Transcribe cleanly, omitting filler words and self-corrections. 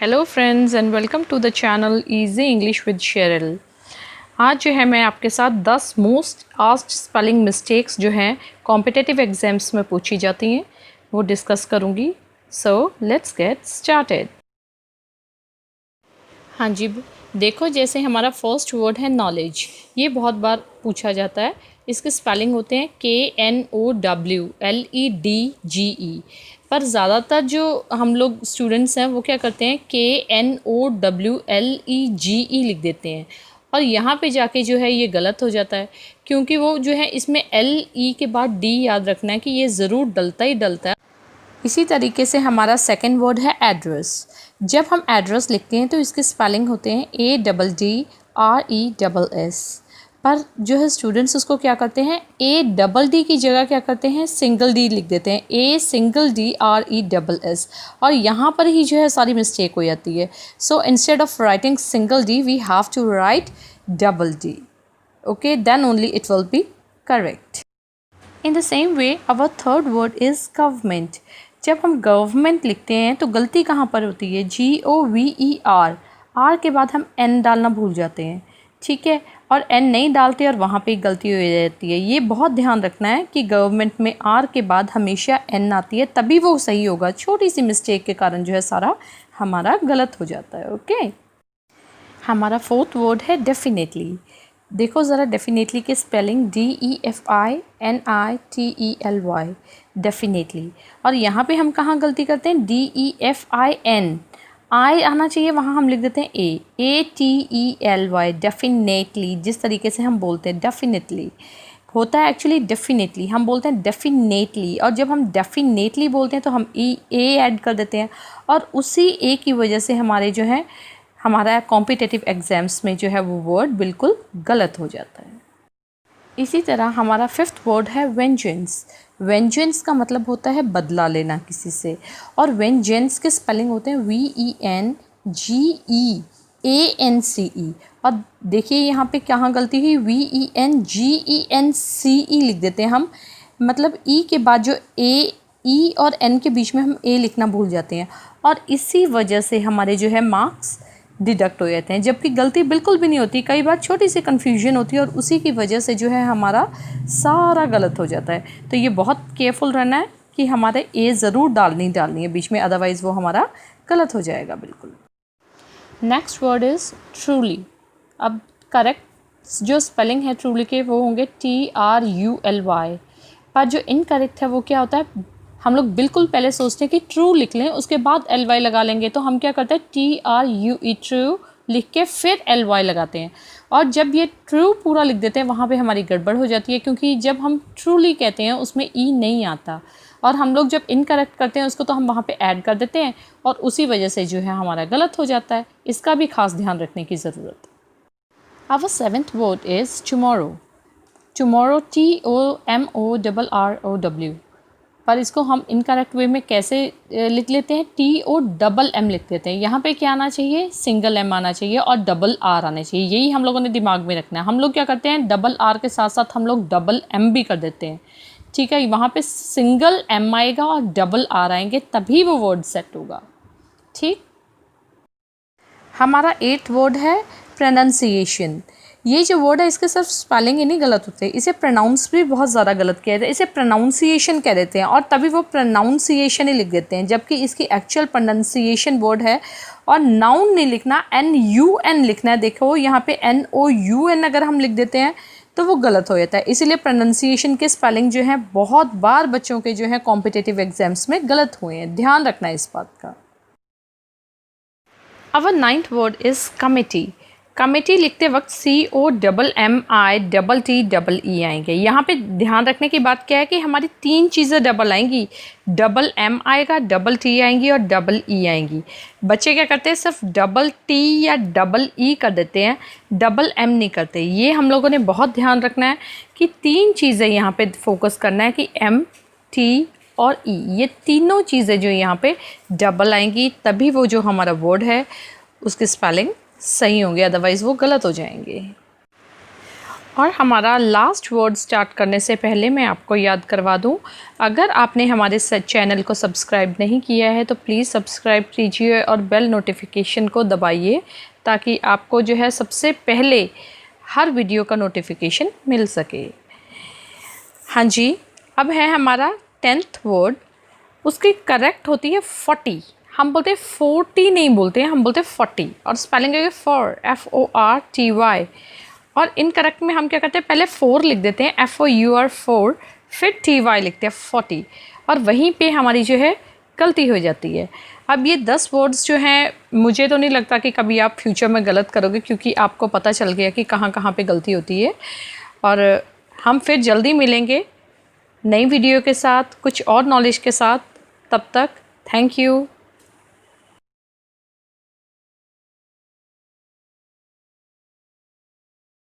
Hello friends and welcome to the channel easy English with Cheryl. आज जो है मैं आपके साथ 10 मोस्ट आस्क्ड स्पेलिंग मिस्टेक्स जो हैं कॉम्पिटिटिव एग्जाम्स में पूछी जाती हैं वो डिस्कस करूँगी। So let's get started. हाँ जी, देखो जैसे हमारा फर्स्ट वर्ड है नॉलेज, ये बहुत बार पूछा जाता है। इसके स्पेलिंग होते हैं KNOWLEDGE, पर ज़्यादातर जो हम लोग स्टूडेंट्स हैं वो क्या करते हैं KNOWLEGE लिख देते हैं, और यहाँ पे जाके जो है ये गलत हो जाता है, क्योंकि वो जो है इसमें LE के बाद D याद रखना है कि ये ज़रूर डलता ही डलता है। इसी तरीके से हमारा सेकंड वर्ड है एड्रेस। जब हम एड्रेस लिखते हैं तो इसके स्पेलिंग होते हैं ADDRESS, पर जो है स्टूडेंट्स उसको क्या करते हैं ADD की जगह क्या करते हैं सिंगल D लिख देते हैं, ADDRESS, और यहाँ पर ही जो है सारी मिस्टेक हो जाती है। So instead of writing single D we have to write DD, okay, then only it will be correct. In the same way our third word is government. जब हम गवर्नमेंट लिखते हैं तो गलती कहाँ पर होती है GOVER, R के बाद हम N डालना भूल जाते हैं, ठीक है, और N नहीं डालते और वहाँ पे गलती हो जाती है। ये बहुत ध्यान रखना है कि गवर्नमेंट में R के बाद हमेशा N आती है, तभी वो सही होगा। छोटी सी मिस्टेक के कारण जो है सारा हमारा गलत हो जाता है। ओके, हमारा फोर्थ वर्ड है डेफिनेटली। देखो ज़रा डेफिनेटली के स्पेलिंग DEFINITELY, डेफिनेटली, और यहाँ पे हम कहाँ गलती करते हैं DEFIN, I आना चाहिए, वहाँ हम लिख देते हैं ATELY, डेफिनेटली। जिस तरीके से हम बोलते हैं डेफिनेटली होता है एक्चुअली डेफिनेटली, हम बोलते हैं डेफिनेटली, और जब हम डेफिनेटली बोलते हैं तो हम ए ऐड कर देते हैं, और उसी ए की वजह से हमारे जो है हमारा कॉम्पिटिटिव एग्ज़ाम्स में जो है वो वर्ड बिल्कुल गलत हो जाता है। इसी तरह हमारा फिफ्थ वर्ड है वेंजेंस। वेंजेंस का मतलब होता है बदला लेना किसी से, और वेंजेंस के स्पेलिंग होते हैं VENGEANCE, और देखिए यहाँ पे कहाँ गलती हुई VENGENCE लिख देते हैं हम, मतलब ई के बाद जो ई और एन के बीच में हम ए लिखना भूल जाते हैं, और इसी वजह से हमारे जो है मार्क्स डिडक्ट हो जाते हैं, जबकि गलती बिल्कुल भी नहीं होती। कई बार छोटी सी कन्फ्यूजन होती है और उसी की वजह से जो है हमारा सारा गलत हो जाता है। तो ये बहुत केयरफुल रहना है कि हमारे ए ज़रूर डालनी है बीच में, अदरवाइज़ वो हमारा गलत हो जाएगा बिल्कुल। Next word is truly. अब करेक्ट जो स्पेलिंग है ट्रूली के वो होंगे TRULY, पर जो इनकरेक्ट है वो क्या होता है, हम लोग बिल्कुल पहले सोचते हैं कि ट्रू लिख लें, उसके बाद LY लगा लेंगे, तो हम क्या करते हैं TRUE ट्रू लिख के फिर LY लगाते हैं, और जब ये ट्रू पूरा लिख देते हैं वहाँ पे हमारी गड़बड़ हो जाती है, क्योंकि जब हम ट्रूली कहते हैं उसमें ई नहीं आता, और हम लोग जब इनकरेक्ट करते हैं उसको तो हम वहाँ पे ऐड कर देते हैं, और उसी वजह से जो है हमारा गलत हो जाता है। इसका भी खास ध्यान रखने की ज़रूरत है। Our seventh word is tomorrow. Tomorrow TOMORROW, पर इसको हम इनकरेक्ट वे में कैसे लिख लेते हैं TOMM लिख देते हैं। यहाँ पे क्या आना चाहिए सिंगल M आना चाहिए और डबल R आना चाहिए, यही हम लोगों ने दिमाग में रखना है। हम लोग क्या करते हैं डबल R के साथ साथ हम लोग डबल M भी कर देते हैं, ठीक है, वहाँ पे सिंगल M आएगा और डबल R आएंगे, तभी वो वर्ड सेट होगा, ठीक। हमारा 8th वर्ड है प्रोनाउंसिएशन। ये जो वर्ड है इसके सिर्फ स्पेलिंग ही नहीं गलत होते, इसे प्रोनाउंस भी बहुत ज़्यादा गलत किया जाता है, इसे प्रोनाउंसिएशन कह देते हैं, और तभी वो प्रोनाउंसिएशन ही लिख देते हैं, जबकि इसकी एक्चुअल प्रोनाउंसिएशन वर्ड है, और नाउन नहीं लिखना NUN लिखना है। देखो यहाँ पे NOUN अगर हम लिख देते हैं तो वो गलत हो जाता है, इसीलिए प्रोनाउंसिएशन के स्पेलिंग जो है बहुत बार बच्चों के जो है कॉम्पिटिटिव एग्जाम्स में गलत हुए हैं, ध्यान रखना है इस बात का। अवर 9th word is committee. Committee लिखते वक्त COMMITTEE आएंगे। यहाँ पे ध्यान रखने की बात क्या है कि हमारी 3 चीज़ें डबल आएंगी, डबल M आएगा, डबल T आएंगी और डबल E आएंगी। बच्चे क्या करते हैं सिर्फ डबल T या डबल E कर देते हैं, डबल M नहीं करते। ये हम लोगों ने बहुत ध्यान रखना है कि 3 चीज़ें यहाँ पे फोकस करना है कि M, T और E, ये तीनों चीज़ें जो यहाँ पे डबल आएंगी, तभी वो जो हमारा वर्ड है उसकी स्पेलिंग सही होंगे, अदरवाइज़ वो गलत हो जाएंगे। और हमारा लास्ट वर्ड स्टार्ट करने से पहले मैं आपको याद करवा दूं, अगर आपने हमारे चैनल को सब्सक्राइब नहीं किया है तो प्लीज़ सब्सक्राइब कीजिए और बेल नोटिफिकेशन को दबाइए, ताकि आपको जो है सबसे पहले हर वीडियो का नोटिफिकेशन मिल सके। हाँ जी, अब है हमारा 10th वर्ड। उसकी करेक्ट होती है 40। हम बोलते हैं 40 नहीं बोलते हैं, हम बोलते हैं 40, और स्पेलिंग है फॉर, FORTY। और इनकरेक्ट में हम क्या करते हैं, पहले 4 लिख देते हैं, FOUR 4, फिर TY लिखते हैं 40, और वहीं पे हमारी जो है गलती हो जाती है। अब ये 10 वर्ड्स जो हैं, मुझे तो नहीं लगता कि कभी आप फ्यूचर में गलत करोगे, क्योंकि आपको पता चल गया कि कहाँ कहाँ पे गलती होती है। और हम फिर जल्दी मिलेंगे नई वीडियो के साथ, कुछ और नॉलेज के साथ। तब तक थैंक यू।